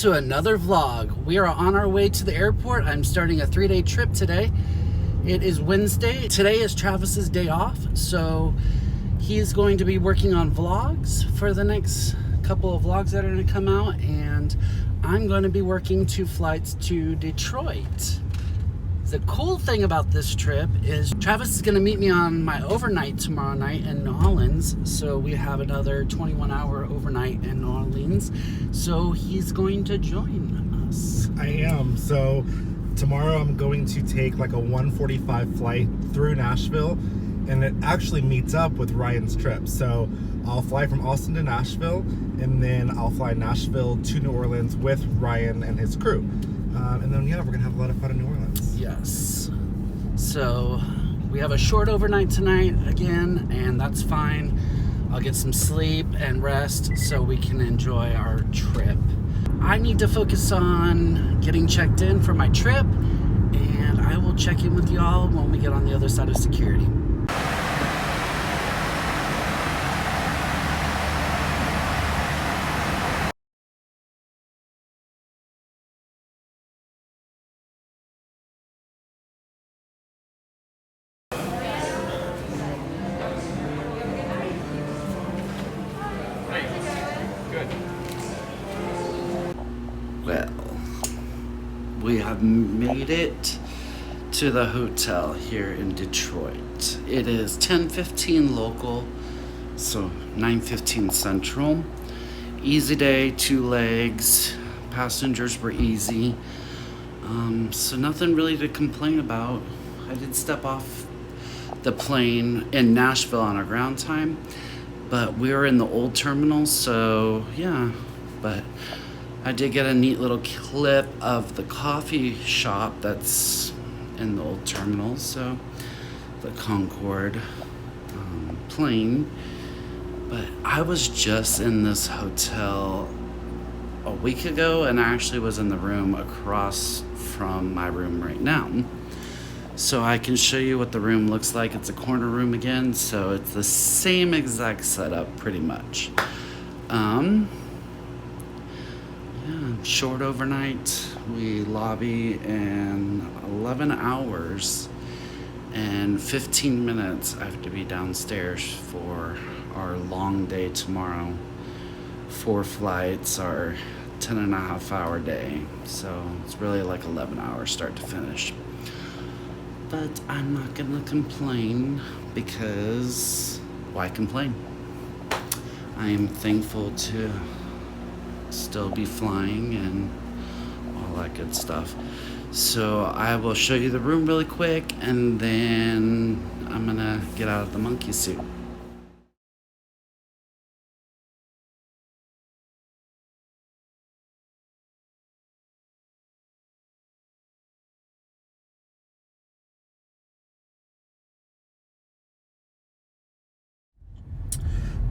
to another vlog. We are on our way to the airport. I'm starting a 3-day trip today. It is Wednesday. Today is Travis's day off, so he's going to be working on vlogs for the next couple of vlogs that are going to come out, and I'm going to be working 2 flights to Detroit. The cool thing about this trip is Travis is going to meet me on my overnight tomorrow night in New Orleans. So we have another 21-hour overnight in New Orleans. So he's going to join us. I am. So tomorrow I'm going to take like a 1:45 flight through Nashville, and it actually meets up with Ryan's trip. So I'll fly from Austin to Nashville, and then I'll fly Nashville to New Orleans with Ryan and his crew. And then, yeah, we're going to have a lot of fun in New Orleans. Yes. So we have a short overnight tonight again, and that's fine. I'll get some sleep and rest so we can enjoy our trip. I need to focus on getting checked in for my trip, and I will check in with y'all when we get on the other side of security. Well, we have made it to the hotel here in Detroit. It is 10:15 local, so 9:15 central. Easy day, 2 legs. Passengers were easy. So nothing really to complain about. I did step off the plane in Nashville on our ground time, but we were in the old terminal, so yeah, but I did get a neat little clip of the coffee shop that's in the old terminal, so the Concorde plane. But I was just in this hotel a week ago, and I actually was in the room across from my room right now. So I can show you what the room looks like. It's a corner room again, so it's the same exact setup pretty much. Short overnight. We lobby in 11 hours and 15 minutes. I have to be downstairs for our long day tomorrow. 4 flights are 10.5-hour day, so it's really like 11 hours start to finish. But I'm not gonna complain, because why complain? I am thankful to still be flying and all that good stuff. So I will show you the room really quick, and then I'm gonna get out of the monkey suit.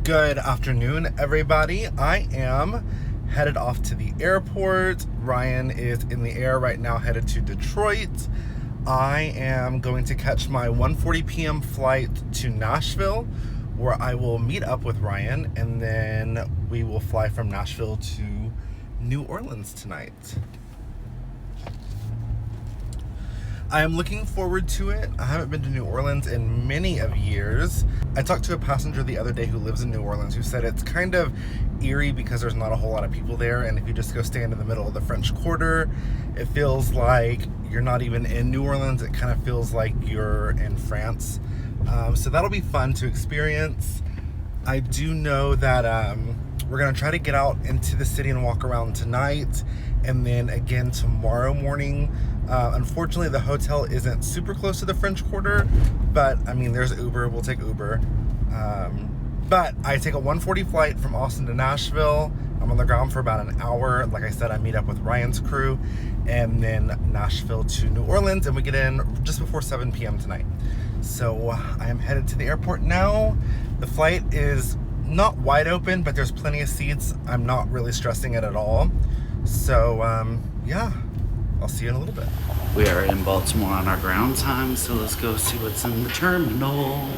Good afternoon, everybody. I am headed off to the airport. Ryan is in the air right now, headed to Detroit. I am going to catch my 1:40 p.m. flight to Nashville, where I will meet up with Ryan, and then we will fly from Nashville to New Orleans tonight. I am looking forward to it. I haven't been to New Orleans in many of years. I talked to a passenger the other day who lives in New Orleans who said it's kind of eerie because there's not a whole lot of people there, and if you just go stand in the middle of the French Quarter, it feels like you're not even in New Orleans. It kind of feels like you're in France. So that'll be fun to experience. I do know that we're gonna try to get out into the city and walk around tonight, and then again tomorrow morning. Unfortunately, the hotel isn't super close to the French Quarter, but I mean, there's Uber. We'll take Uber. But I take a 1:40 flight from Austin to Nashville. I'm on the ground for about an hour. Like I said, I meet up with Ryan's crew, and then Nashville to New Orleans, and we get in just before 7 p.m. tonight. So I am headed to the airport now. The flight is not wide open, but there's plenty of seats. I'm not really stressing it at all. So yeah, I'll see you in a little bit. We are in Baltimore on our ground time, so let's go see what's in the terminal.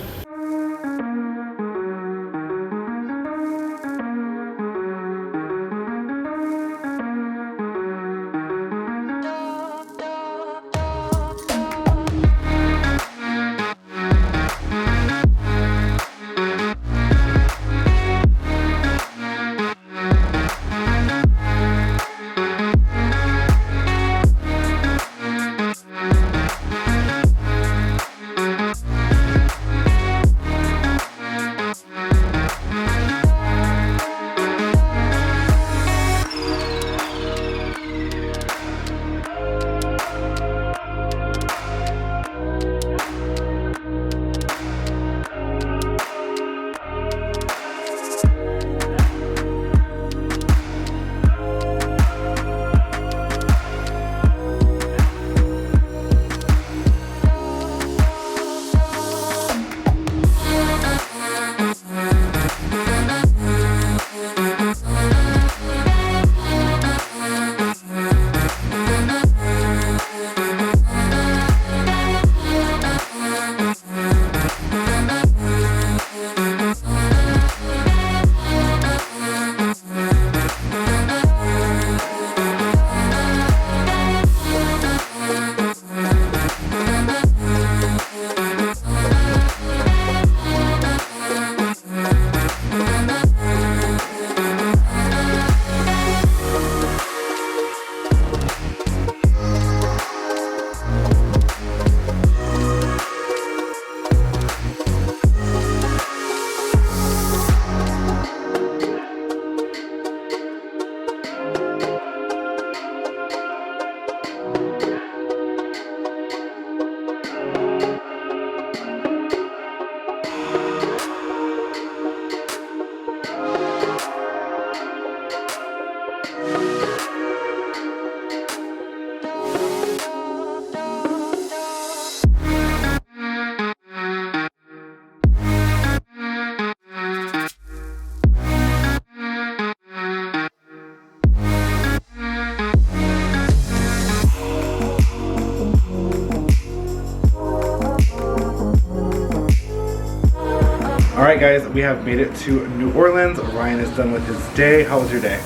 Alright guys, we have made it to New Orleans. Ryan is done with his day. How was your day?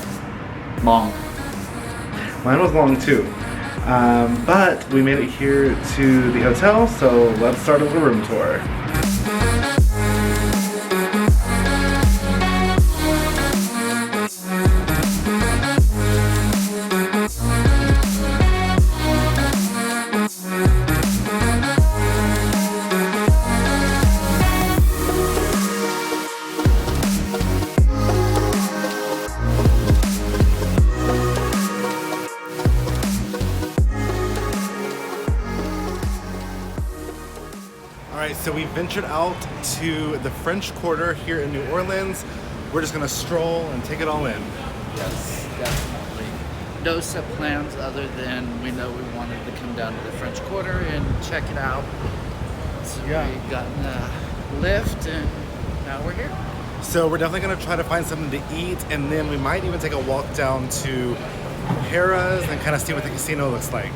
Long. Mine was long too. But we made it here to the hotel, so let's start with a room tour. Alright, so we ventured out to the French Quarter here in New Orleans. We're just gonna stroll and take it all in. Yes, definitely. No set plans other than we know we wanted to come down to the French Quarter and check it out. So Yeah. we got in a lift and now we're here. So we're definitely gonna try to find something to eat, and then we might even take a walk down to Harrah's and kind of see what the casino looks like.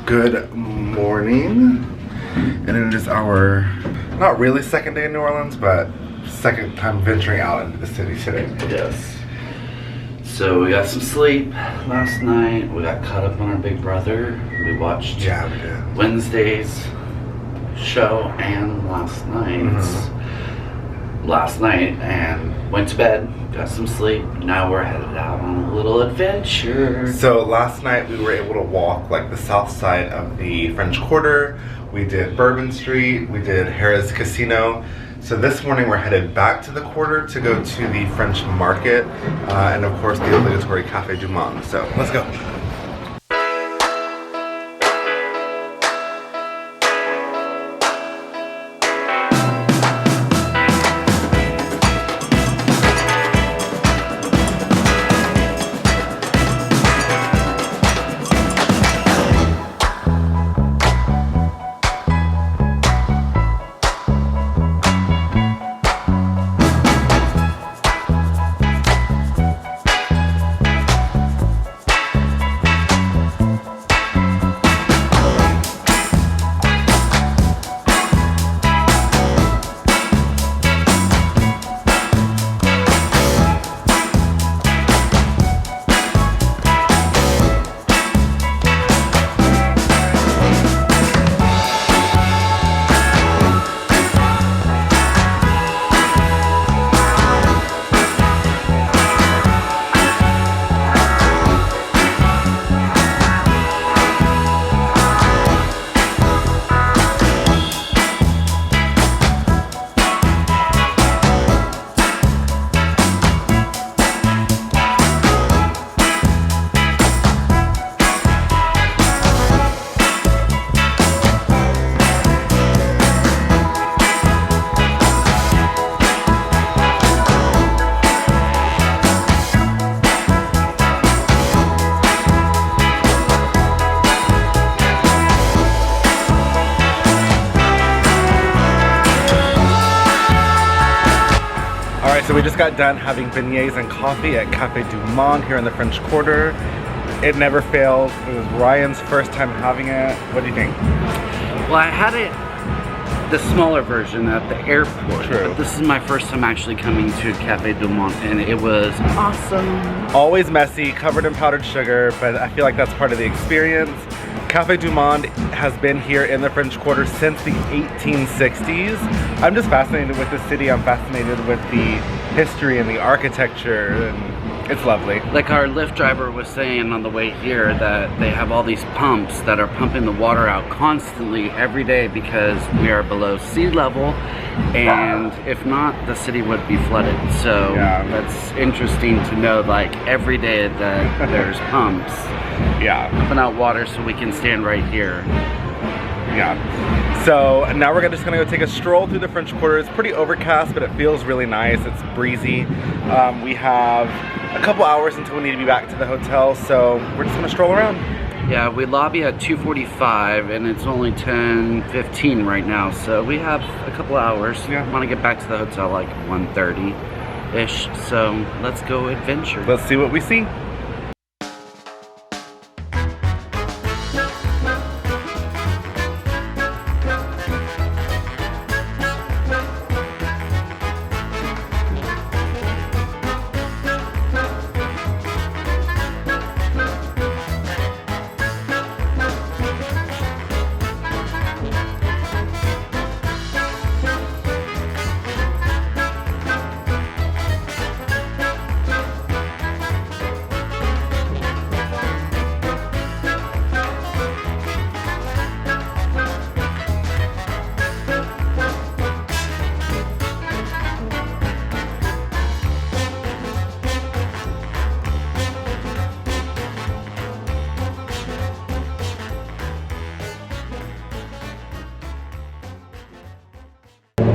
Good morning, and it is our, not really second day in New Orleans, but second time venturing out into the city today. Yes. So we got some sleep last night. We got caught up on our Big Brother. We watched we did. Wednesday's show and last night's. last night and went to bed, got some sleep. Now we're headed out on a little adventure. So last night we were able to walk like the south side of the French Quarter. We did Bourbon Street, we did Harrah's Casino. So this morning we're headed back to the Quarter to go to the French Market and of course the obligatory Café du Monde. So let's go. So we just got done having beignets and coffee at Café du Monde here in the French Quarter. It never fails. It was Ryan's first time having it. What do you think? Well, I had it, the smaller version at the airport. True. But this is my first time actually coming to Café du Monde, and it was awesome. Always messy, covered in powdered sugar, but I feel like that's part of the experience. Café du Monde has been here in the French Quarter since the 1860s. I'm just fascinated with the city. I'm fascinated with the history and the architecture, and it's lovely. Like our Lyft driver was saying on the way here, that they have all these pumps that are pumping the water out constantly every day because we are below sea level, and if not, the city would be flooded. So yeah, that's interesting to know, like every day that there's pumps. Yeah, pumping out water so we can stand right here. Yeah. So now we're just gonna go take a stroll through the French Quarter. It's pretty overcast, but it feels really nice. It's breezy. We have a couple hours until we need to be back to the hotel, so we're just gonna stroll around. Yeah, we lobby at 2:45 and it's only 10:15 right now, so we have a couple hours. Yeah. I want to get back to the hotel like 1:30-ish, so let's go adventure. Let's see what we see.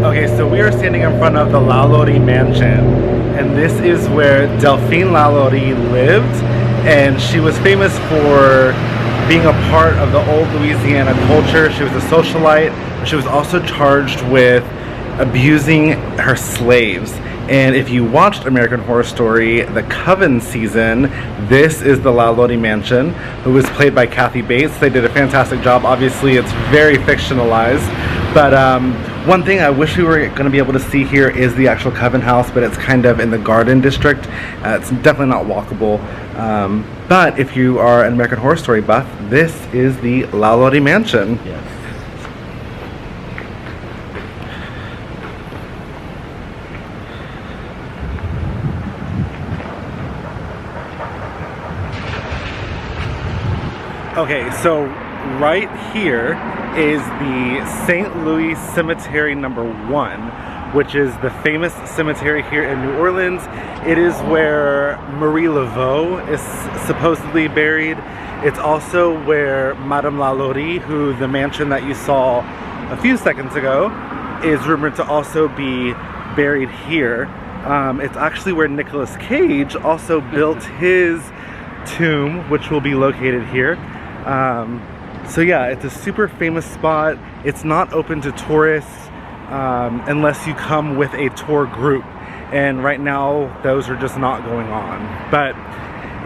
Okay, so we are standing in front of the Lalaurie mansion, and this is where Delphine Lalaurie lived, and she was famous for being a part of the old Louisiana culture. She was a socialite. She was also charged with abusing her slaves. And if you watched American Horror Story, the Coven season, this is the Lalaurie mansion, who was played by Kathy Bates. They did a fantastic job. Obviously, it's very fictionalized, but one thing I wish we were going to be able to see here is the actual Coven house, but it's kind of in the Garden District. It's definitely not walkable. But if you are an American Horror Story buff, this is the Lalaurie mansion. Yes. Okay, so right here is the St. Louis Cemetery #1, which is the famous cemetery here in New Orleans. It is where Marie Laveau is supposedly buried. It's also where Madame Lalaurie, who the mansion that you saw a few seconds ago, is rumored to also be buried here. It's actually where Nicolas Cage also built his tomb, which will be located here. So yeah, it's a super famous spot. It's not open to tourists unless you come with a tour group. And right now, those are just not going on. But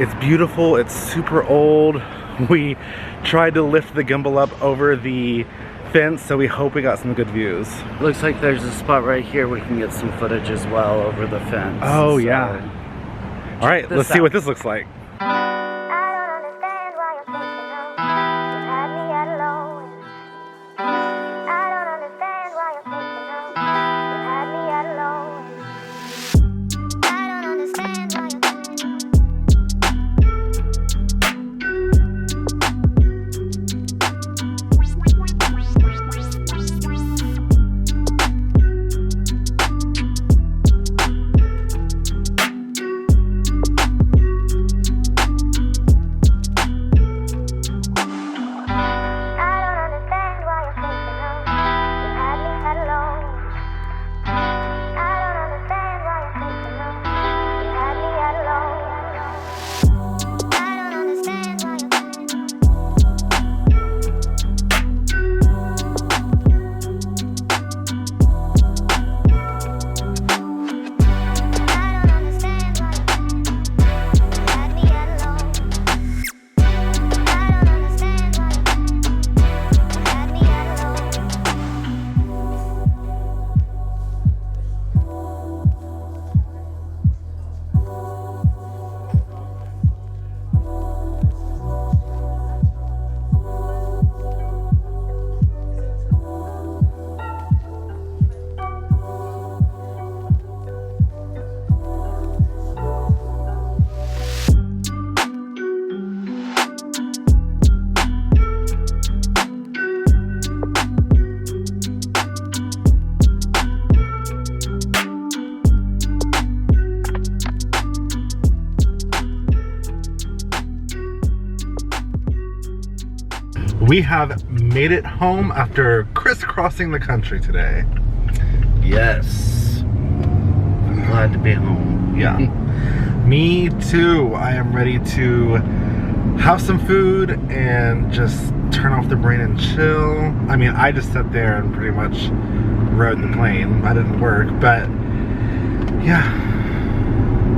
it's beautiful, it's super old. We tried to lift the gimbal up over the fence, so we hope we got some good views. Looks like there's a spot right here we can get some footage as well over the fence. Oh, so yeah. All right, let's see what this looks like. We have made it home after crisscrossing the country today. Yes. I'm glad to be home. Yeah. Me too. I am ready to have some food and just turn off the brain and chill. I mean, I just sat there and pretty much rode the plane. I didn't work, but yeah.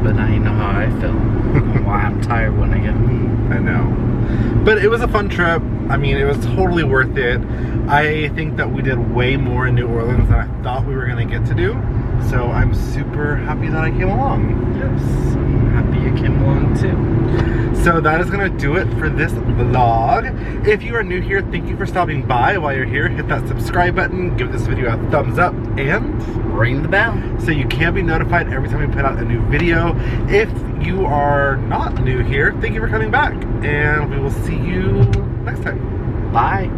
But now you know how I feel. Why I'm tired when I get home. I know. But it was a fun trip. I mean, it was totally worth it. I think that we did way more in New Orleans than I thought we were going to get to do. So I'm super happy that I came along. Yes, I'm happy you came along too. So that is going to do it for this vlog. If you are new here, thank you for stopping by. While you're here, hit that subscribe button, give this video a thumbs up, and ring the bell so you can be notified every time we put out a new video. If you are not new here, thank you for coming back, and we will see you next time. Bye.